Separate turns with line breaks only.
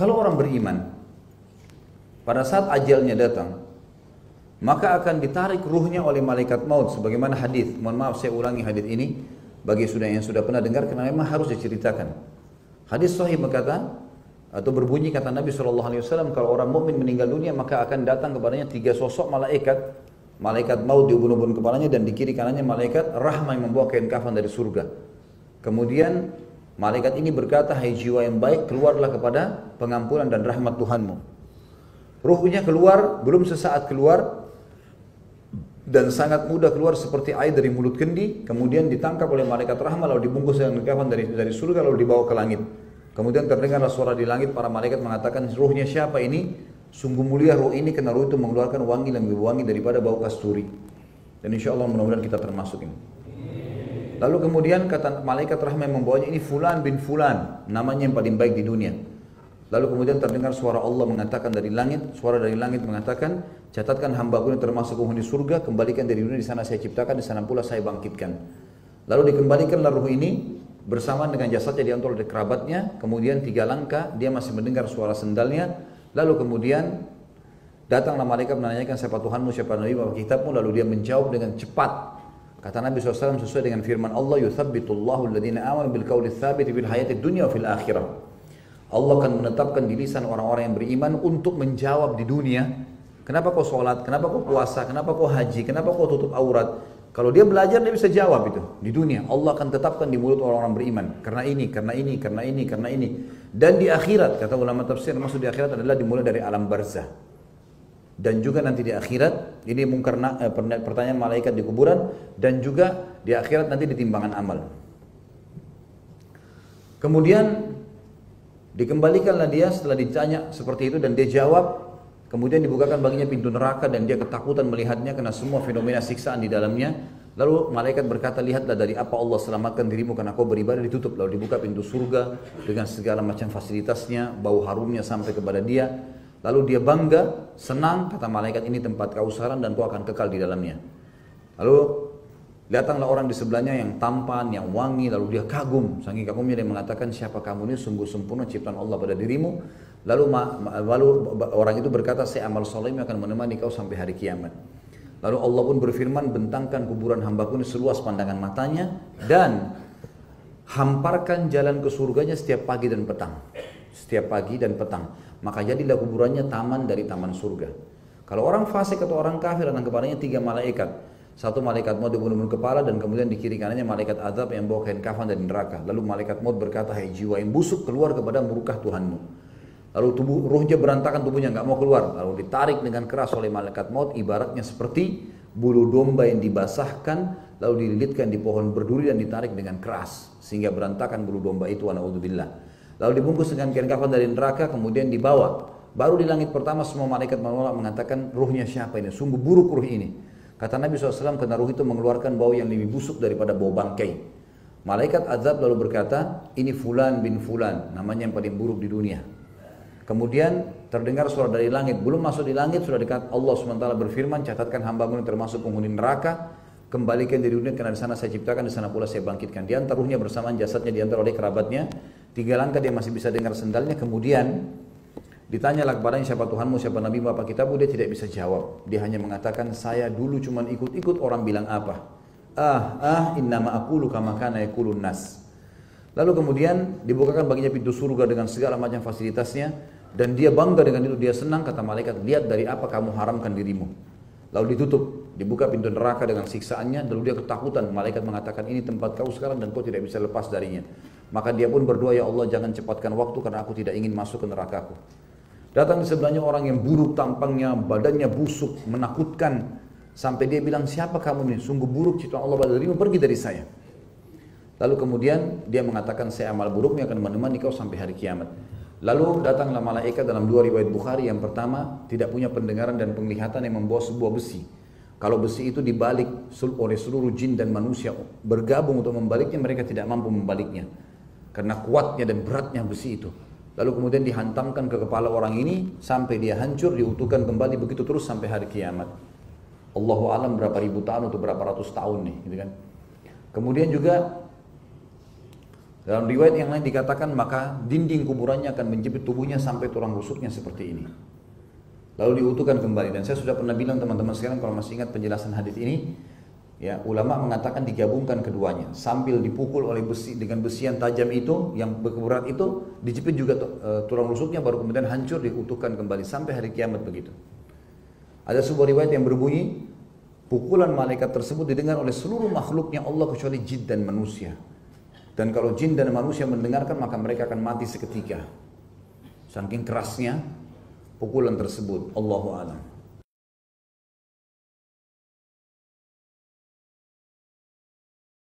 Kalau orang beriman, pada saat ajalnya datang, maka akan ditarik ruhnya oleh malaikat maut. Sebagaimana hadis, mohon maaf saya ulangi hadis ini, bagi yang sudah pernah dengar, karena memang harus diceritakan. Hadis sahih berkata, atau berbunyi kata Nabi SAW, kalau orang mukmin meninggal dunia, maka akan datang kepadanya 3 sosok malaikat. Malaikat maut di ubun-ubun kepalanya, dan di kiri kanannya malaikat rahmah yang membawa kain kafan dari surga. Kemudian malaikat ini berkata, hai jiwa yang baik, keluarlah kepada pengampunan dan rahmat Tuhanmu. Ruhnya keluar, belum sesaat keluar, dan sangat mudah keluar seperti air dari mulut kendi, kemudian ditangkap oleh malaikat rahmat, lalu dibungkus dengan kafan dari surga, lalu dibawa ke langit. Kemudian terdengarlah suara di langit, para malaikat mengatakan, ruhnya siapa ini? Sungguh mulia ruh ini, karena ruh itu mengeluarkan wangi yang lebih wangi daripada bau kasturi. Dan insya Allah mudah-mudahan kita termasuk ini. Lalu kemudian kata malaikat rahmat yang membawanya, ini Fulan bin Fulan, namanya yang paling baik di dunia. Lalu kemudian terdengar suara Allah mengatakan dari langit, suara dari langit mengatakan, catatkan hambaku yang termasuk penghuni surga, kembalikan dari dunia, di sana saya ciptakan, di sana pula saya bangkitkan. Lalu dikembalikanlah ruh ini bersamaan dengan jasadnya, diantar oleh kerabatnya. Kemudian 3 langkah dia masih mendengar suara sendalnya. Lalu kemudian datanglah malaikat menanyakan, siapa Tuhanmu, siapa Nabi, apa kitabmu. Lalu dia menjawab dengan cepat. Kata Nabi SAW sesuai dengan firman Allah, yuthabbitullahu alladhina amanu bil qawli tsabiti fil hayati dunya wa fil akhirah. Allah akan menetapkan di lisan orang-orang yang beriman untuk menjawab di dunia. Kenapa kau sholat, kenapa kau puasa, kenapa kau haji, kenapa kau tutup aurat? Kalau dia belajar, dia bisa jawab itu di dunia. Allah akan tetapkan di mulut orang-orang beriman. Karena ini, karena ini, karena ini, karena ini. Dan di akhirat, kata ulama tafsir, maksud di akhirat adalah dimulai dari alam barzah. Dan juga nanti di akhirat, ini pertanyaan malaikat di kuburan, dan juga di akhirat nanti di timbangan amal. Kemudian dikembalikanlah dia setelah ditanya seperti itu dan dia jawab. Kemudian dibukakan baginya pintu neraka dan dia ketakutan melihatnya karena semua fenomena siksaan di dalamnya. Lalu malaikat berkata, lihatlah dari apa Allah selamatkan dirimu karena kau beribadah. Ditutup, lalu dibuka pintu surga dengan segala macam fasilitasnya, bau harumnya sampai kepada dia. Lalu dia bangga, senang, kata malaikat, ini tempat kausaran dan kau akan kekal di dalamnya. Lalu datanglah orang di sebelahnya yang tampan, yang wangi, lalu dia kagum. Saking kagumnya dia mengatakan, siapa kamu ini, sungguh sempurna ciptaan Allah pada dirimu. Lalu orang itu berkata, saya amal soleh akan menemani kau sampai hari kiamat. Lalu Allah pun berfirman, bentangkan kuburan hambaku ini seluas pandangan matanya dan hamparkan jalan ke surganya setiap pagi dan petang. Setiap pagi dan petang. Maka jadilah kuburannya taman dari taman surga. Kalau orang fasik atau orang kafir, datang kepadanya 3 malaikat. 1 malaikat maut dibunuh kepala, dan kemudian di kiri kanannya malaikat azab yang bawa kain kafan dari neraka. Lalu malaikat maut berkata, hai jiwa yang busuk, keluar kepada murkah Tuhanmu. Lalu ruhnya berantakan, tubuhnya nggak mau keluar. Lalu ditarik dengan keras oleh malaikat maut, ibaratnya seperti bulu domba yang dibasahkan, lalu dililitkan di pohon berduri dan ditarik dengan keras sehingga berantakan bulu domba itu. Na'udzubillah. Lalu dibungkus dengan kain kafan dari neraka, kemudian dibawa. Baru di langit pertama semua malaikat menolak, mengatakan, ruhnya siapa ini? Sungguh buruk ruh ini. Kata Nabi SAW, karena ruh itu mengeluarkan bau yang lebih busuk daripada bau bangkai. Malaikat azab lalu berkata, ini Fulan bin Fulan, namanya yang paling buruk di dunia. Kemudian terdengar suara dari langit, belum masuk di langit sudah dekat. Allah SWT berfirman, catatkan hambamu yang termasuk penghuni neraka, kembalikan dari dunia karena di sana saya ciptakan, di sana pula saya bangkitkan. Diantar ruhnya bersamaan jasadnya, diantar oleh kerabatnya. 3 langkah dia masih bisa dengar sendalnya. Kemudian ditanyalah kepadanya, siapa Tuhanmu, siapa Nabi, apa kitabmu. Dia tidak bisa jawab. Dia hanya mengatakan, saya dulu cuma ikut-ikut orang bilang apa. Innama aqulu kama kana yaqulun nas. Lalu kemudian dibukakan baginya pintu surga dengan segala macam fasilitasnya, dan dia bangga dengan itu, dia senang. Kata malaikat, lihat dari apa kamu haramkan dirimu. Lalu ditutup, dibuka pintu neraka dengan siksaannya, lalu dia ketakutan. Malaikat mengatakan, ini tempat kau sekarang dan kau tidak bisa lepas darinya. Maka dia pun berdoa, ya Allah jangan cepatkan waktu karena aku tidak ingin masuk ke nerakaku. Datang di sebelahnya orang yang buruk tampangnya, badannya busuk, menakutkan. Sampai dia bilang, siapa kamu ini? Sungguh buruk ciptaan Allah pada dirimu, pergi dari saya. Lalu kemudian dia mengatakan, saya amal buruknya akan menemani kau sampai hari kiamat. Lalu datanglah malaikat dalam 2 riwayat Bukhari. Yang pertama, tidak punya pendengaran dan penglihatan, yang membawa sebuah besi. Kalau besi itu dibalik oleh seluruh jin dan manusia bergabung untuk membaliknya, mereka tidak mampu membaliknya karena kuatnya dan beratnya besi itu. Lalu kemudian dihantamkan ke kepala orang ini sampai dia hancur, diutuhkan kembali, begitu terus sampai hari kiamat. Allahu alam berapa ribu tahun atau berapa ratus tahun nih, gitu kan. Kemudian juga Dalam riwayat yang lain dikatakan maka dinding kuburannya akan menjepit tubuhnya sampai tulang rusuknya seperti ini. Lalu diutuhkan kembali. Dan saya sudah pernah bilang teman-teman sekalian kalau masih ingat penjelasan hadis ini, ya ulama mengatakan digabungkan keduanya. Sambil dipukul oleh besi dengan besi yang tajam itu, yang berat itu, dijepit juga tulang rusuknya baru kemudian hancur diutuhkan kembali sampai hari kiamat begitu. Ada sebuah riwayat yang berbunyi, pukulan malaikat tersebut didengar oleh seluruh makhluknya Allah kecuali jin dan manusia. Dan kalau jin dan manusia mendengarkan maka mereka akan mati seketika. Saking kerasnya pukulan tersebut. Allahu a'lam.